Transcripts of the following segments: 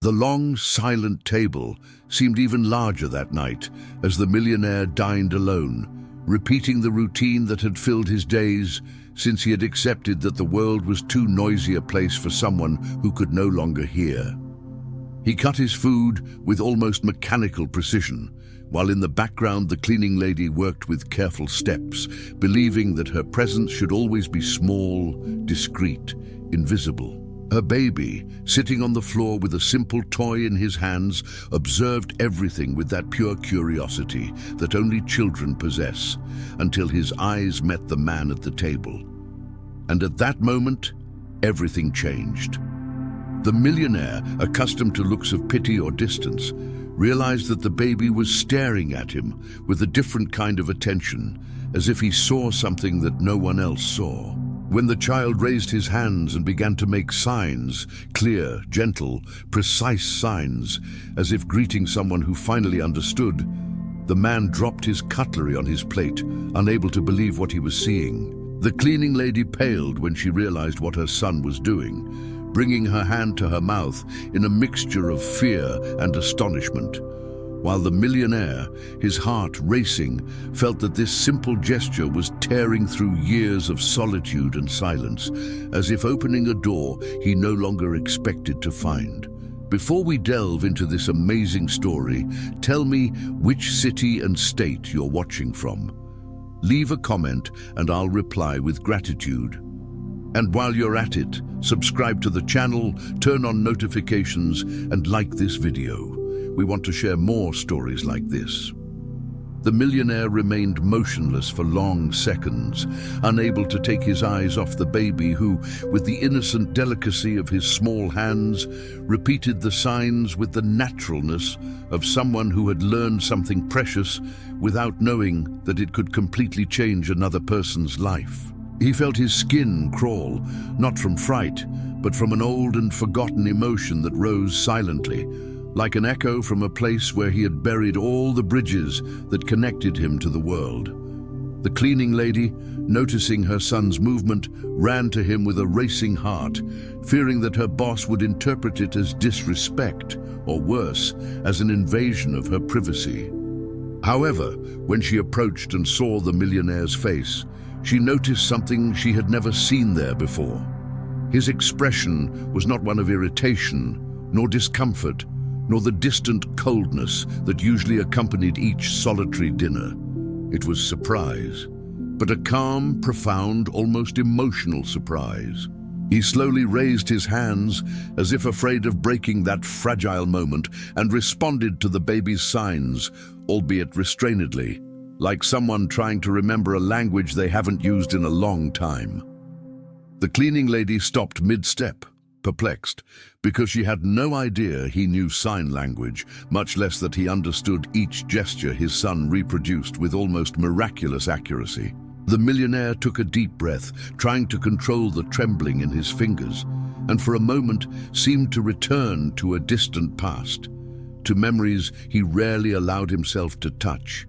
The long, silent table seemed even larger that night as the millionaire dined alone, repeating the routine that had filled his days since he had accepted that the world was too noisy a place for someone who could no longer hear. He cut his food with almost mechanical precision, while in the background the cleaning lady worked with careful steps, believing that her presence should always be small, discreet, invisible. Her baby, sitting on the floor with a simple toy in his hands, observed everything with that pure curiosity that only children possess, until his eyes met the man at the table. And at that moment, everything changed. The millionaire, accustomed to looks of pity or distance, realized that the baby was staring at him with a different kind of attention, as if he saw something that no one else saw. When the child raised his hands and began to make signs, clear, gentle, precise signs, as if greeting someone who finally understood, the man dropped his cutlery on his plate, unable to believe what he was seeing. The cleaning lady paled when she realized what her son was doing, bringing her hand to her mouth in a mixture of fear and astonishment, while the millionaire, his heart racing, felt that this simple gesture was tearing through years of solitude and silence, as if opening a door he no longer expected to find. Before we delve into this amazing story, tell me which city and state you're watching from. Leave a comment and I'll reply with gratitude. And while you're at it, subscribe to the channel, turn on notifications, and like this video. We want to share more stories like this. The millionaire remained motionless for long seconds, unable to take his eyes off the baby who, with the innocent delicacy of his small hands, repeated the signs with the naturalness of someone who had learned something precious without knowing that it could completely change another person's life. He felt his skin crawl, not from fright, but from an old and forgotten emotion that rose silently, like an echo from a place where he had buried all the bridges that connected him to the world. The cleaning lady, noticing her son's movement, ran to him with a racing heart, fearing that her boss would interpret it as disrespect, or worse, as an invasion of her privacy. However, when she approached and saw the millionaire's face, she noticed something she had never seen there before. His expression was not one of irritation, nor discomfort, nor the distant coldness that usually accompanied each solitary dinner. It was surprise, but a calm, profound, almost emotional surprise. He slowly raised his hands, as if afraid of breaking that fragile moment, and responded to the baby's signs, albeit restrainedly, like someone trying to remember a language they haven't used in a long time. The cleaning lady stopped mid-step, perplexed, because she had no idea he knew sign language, much less that he understood each gesture his son reproduced with almost miraculous accuracy. The millionaire took a deep breath, trying to control the trembling in his fingers, and for a moment seemed to return to a distant past, to memories he rarely allowed himself to touch.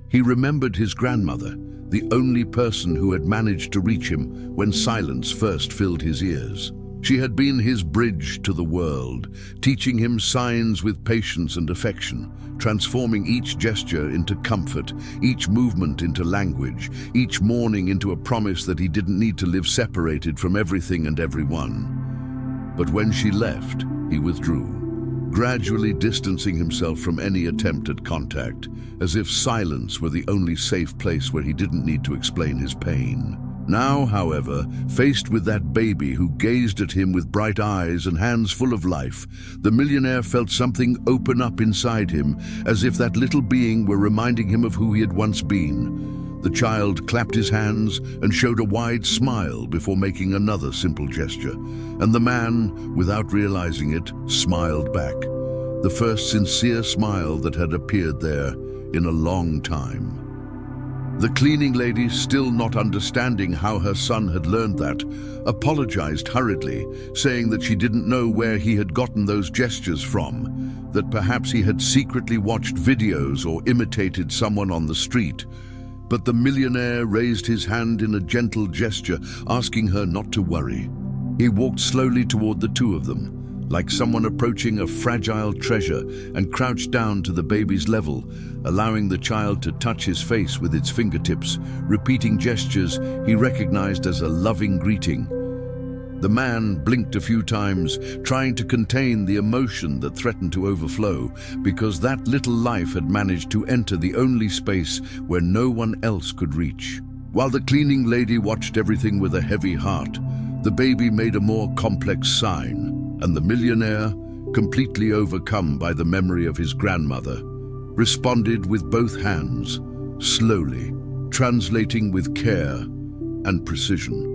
He remembered his grandmother, the only person who had managed to reach him when silence first filled his ears. She had been his bridge to the world, teaching him signs with patience and affection, transforming each gesture into comfort, each movement into language, each morning into a promise that he didn't need to live separated from everything and everyone. But when she left, he withdrew, gradually distancing himself from any attempt at contact, as if silence were the only safe place where he didn't need to explain his pain. Now, however, faced with that baby who gazed at him with bright eyes and hands full of life, the millionaire felt something open up inside him, as if that little being were reminding him of who he had once been. The child clapped his hands and showed a wide smile before making another simple gesture, and the man, without realizing it, smiled back, the first sincere smile that had appeared there in a long time. The cleaning lady, still not understanding how her son had learned that, apologized hurriedly, saying that she didn't know where he had gotten those gestures from, that perhaps he had secretly watched videos or imitated someone on the street. But the millionaire raised his hand in a gentle gesture, asking her not to worry. He walked slowly toward the two of them, like someone approaching a fragile treasure, and crouched down to the baby's level, allowing the child to touch his face with its fingertips, repeating gestures he recognized as a loving greeting. The man blinked a few times, trying to contain the emotion that threatened to overflow, because that little life had managed to enter the only space where no one else could reach. While the cleaning lady watched everything with a heavy heart, the baby made a more complex sign, and the millionaire, completely overcome by the memory of his grandmother, responded with both hands, slowly, translating with care and precision.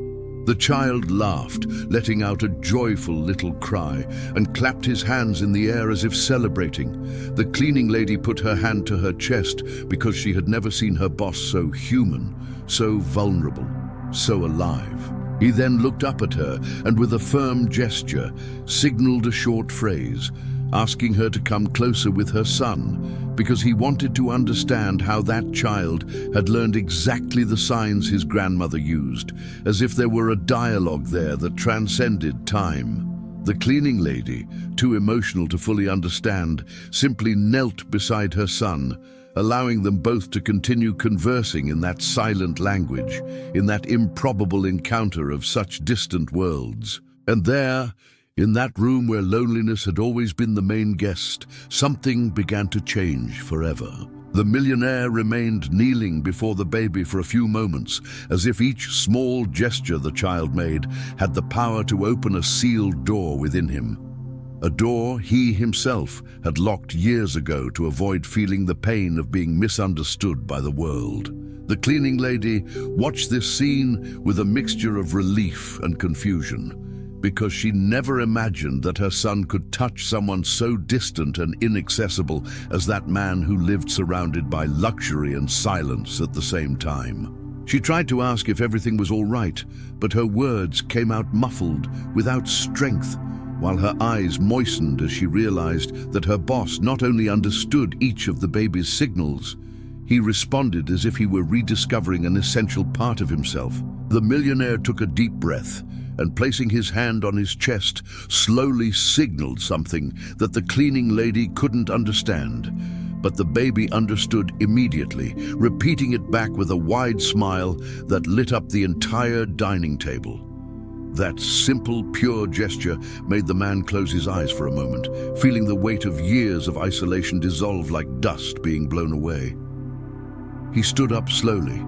The child laughed, letting out a joyful little cry, and clapped his hands in the air as if celebrating. The cleaning lady put her hand to her chest because she had never seen her boss so human, so vulnerable, so alive. He then looked up at her and with a firm gesture signaled a short phrase, asking her to come closer with her son, because he wanted to understand how that child had learned exactly the signs his grandmother used, as if there were a dialogue there that transcended time. The cleaning lady, too emotional to fully understand, simply knelt beside her son, allowing them both to continue conversing in that silent language, in that improbable encounter of such distant worlds. And there, in that room where loneliness had always been the main guest, something began to change forever. The millionaire remained kneeling before the baby for a few moments, as if each small gesture the child made had the power to open a sealed door within him. A door he himself had locked years ago to avoid feeling the pain of being misunderstood by the world. The cleaning lady watched this scene with a mixture of relief and confusion, because she never imagined that her son could touch someone so distant and inaccessible as that man who lived surrounded by luxury and silence at the same time. She tried to ask if everything was all right, but her words came out muffled, without strength, while her eyes moistened as she realized that her boss not only understood each of the baby's signals, he responded as if he were rediscovering an essential part of himself. The millionaire took a deep breath and, placing his hand on his chest, slowly signaled something that the cleaning lady couldn't understand. But the baby understood immediately, repeating it back with a wide smile that lit up the entire dining table. That simple, pure gesture made the man close his eyes for a moment, feeling the weight of years of isolation dissolve like dust being blown away. He stood up slowly,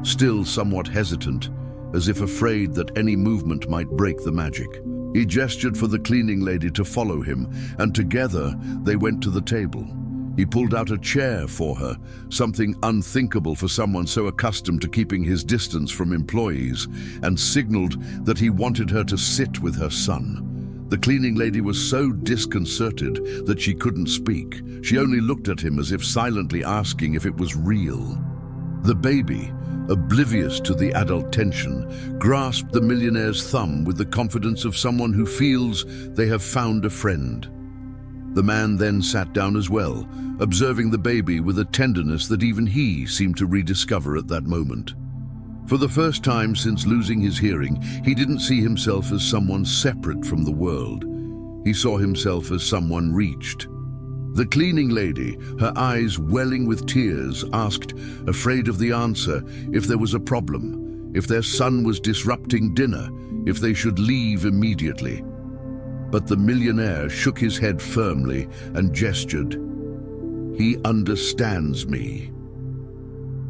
still somewhat hesitant, as if afraid that any movement might break the magic. He gestured for the cleaning lady to follow him, and together they went to the table. He pulled out a chair for her, something unthinkable for someone so accustomed to keeping his distance from employees, and signaled that he wanted her to sit with her son. The cleaning lady was so disconcerted that she couldn't speak. She only looked at him as if silently asking if it was real. The baby, oblivious to the adult tension, grasped the millionaire's thumb with the confidence of someone who feels they have found a friend. The man then sat down as well, observing the baby with a tenderness that even he seemed to rediscover at that moment. For the first time since losing his hearing, he didn't see himself as someone separate from the world. He saw himself as someone reached. The cleaning lady, her eyes welling with tears, asked, afraid of the answer, if there was a problem, if their son was disrupting dinner, if they should leave immediately. But the millionaire shook his head firmly and gestured. "He understands me."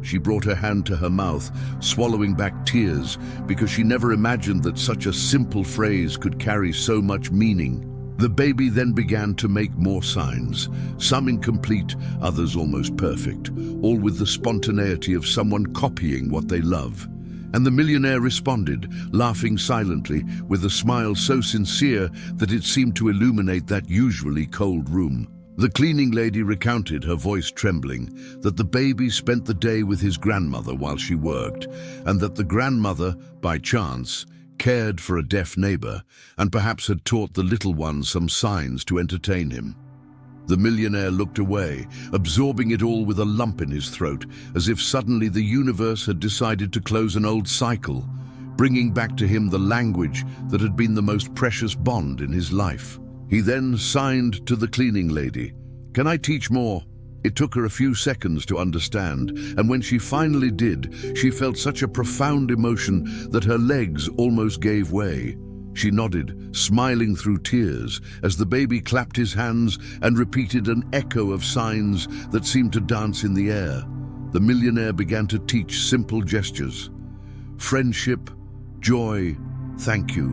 She brought her hand to her mouth, swallowing back tears, because she never imagined that such a simple phrase could carry so much meaning. The baby then began to make more signs, some incomplete, others almost perfect, all with the spontaneity of someone copying what they love. And the millionaire responded, laughing silently, with a smile so sincere that it seemed to illuminate that usually cold room. The cleaning lady recounted, her voice trembling, that the baby spent the day with his grandmother while she worked, and that the grandmother, by chance, cared for a deaf neighbor, and perhaps had taught the little one some signs to entertain him. The millionaire looked away, absorbing it all with a lump in his throat, as if suddenly the universe had decided to close an old cycle, bringing back to him the language that had been the most precious bond in his life. He then signed to the cleaning lady. "Can I teach more?" It took her a few seconds to understand, and when she finally did, she felt such a profound emotion that her legs almost gave way. She nodded, smiling through tears, as the baby clapped his hands and repeated an echo of signs that seemed to dance in the air. The millionaire began to teach simple gestures. Friendship, joy, thank you,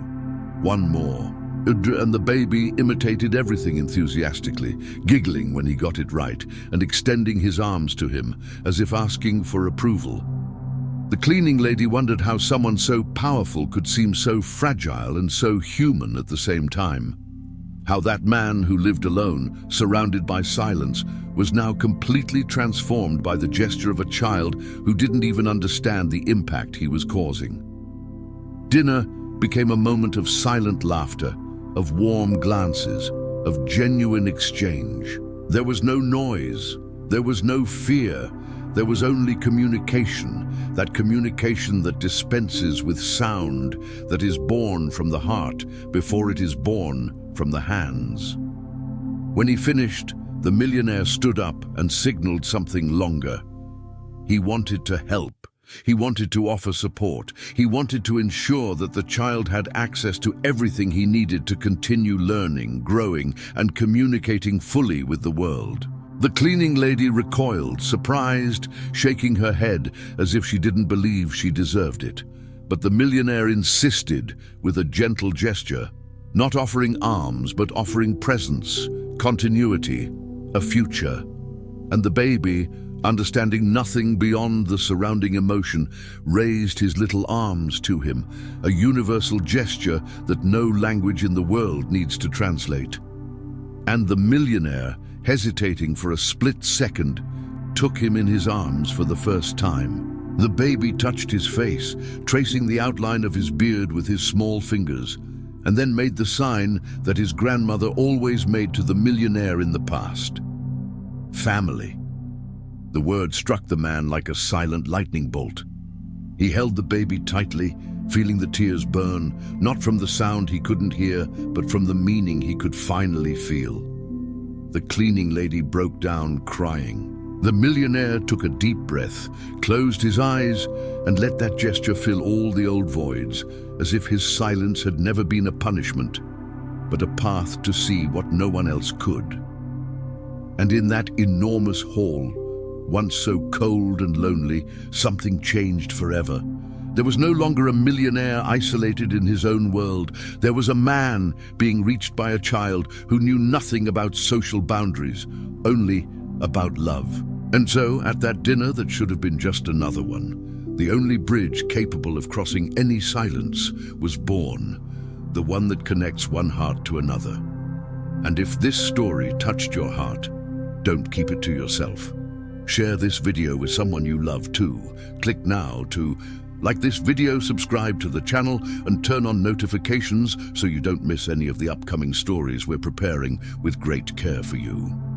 one more. And the baby imitated everything enthusiastically, giggling when he got it right and extending his arms to him as if asking for approval. The cleaning lady wondered how someone so powerful could seem so fragile and so human at the same time. How that man who lived alone, surrounded by silence, was now completely transformed by the gesture of a child who didn't even understand the impact he was causing. Dinner became a moment of silent laughter, of warm glances, of genuine exchange. There was no noise, there was no fear, there was only communication, that communication that dispenses with sound, that is born from the heart before it is born from the hands. When he finished, the millionaire stood up and signaled something longer. He wanted to help. He wanted to offer support. He wanted to ensure that the child had access to everything he needed to continue learning, growing, and communicating fully with the world. The cleaning lady recoiled, surprised, shaking her head as if she didn't believe she deserved it. But the millionaire insisted with a gentle gesture, not offering alms, but offering presence, continuity, a future. And the baby, understanding nothing beyond the surrounding emotion, raised his little arms to him, a universal gesture that no language in the world needs to translate. And the millionaire, hesitating for a split second, took him in his arms for the first time. The baby touched his face, tracing the outline of his beard with his small fingers, and then made the sign that his grandmother always made to the millionaire in the past. Family. The word struck the man like a silent lightning bolt. He held the baby tightly, feeling the tears burn, not from the sound he couldn't hear, but from the meaning he could finally feel. The cleaning lady broke down crying. The millionaire took a deep breath, closed his eyes, and let that gesture fill all the old voids, as if his silence had never been a punishment, but a path to see what no one else could. And in that enormous hall, once so cold and lonely, something changed forever. There was no longer a millionaire isolated in his own world. There was a man being reached by a child who knew nothing about social boundaries, only about love. And so, at that dinner that should have been just another one, the only bridge capable of crossing any silence was born, the one that connects one heart to another. And if this story touched your heart, don't keep it to yourself. Share this video with someone you love too. Click now to like this video, subscribe to the channel, and turn on notifications so you don't miss any of the upcoming stories we're preparing with great care for you.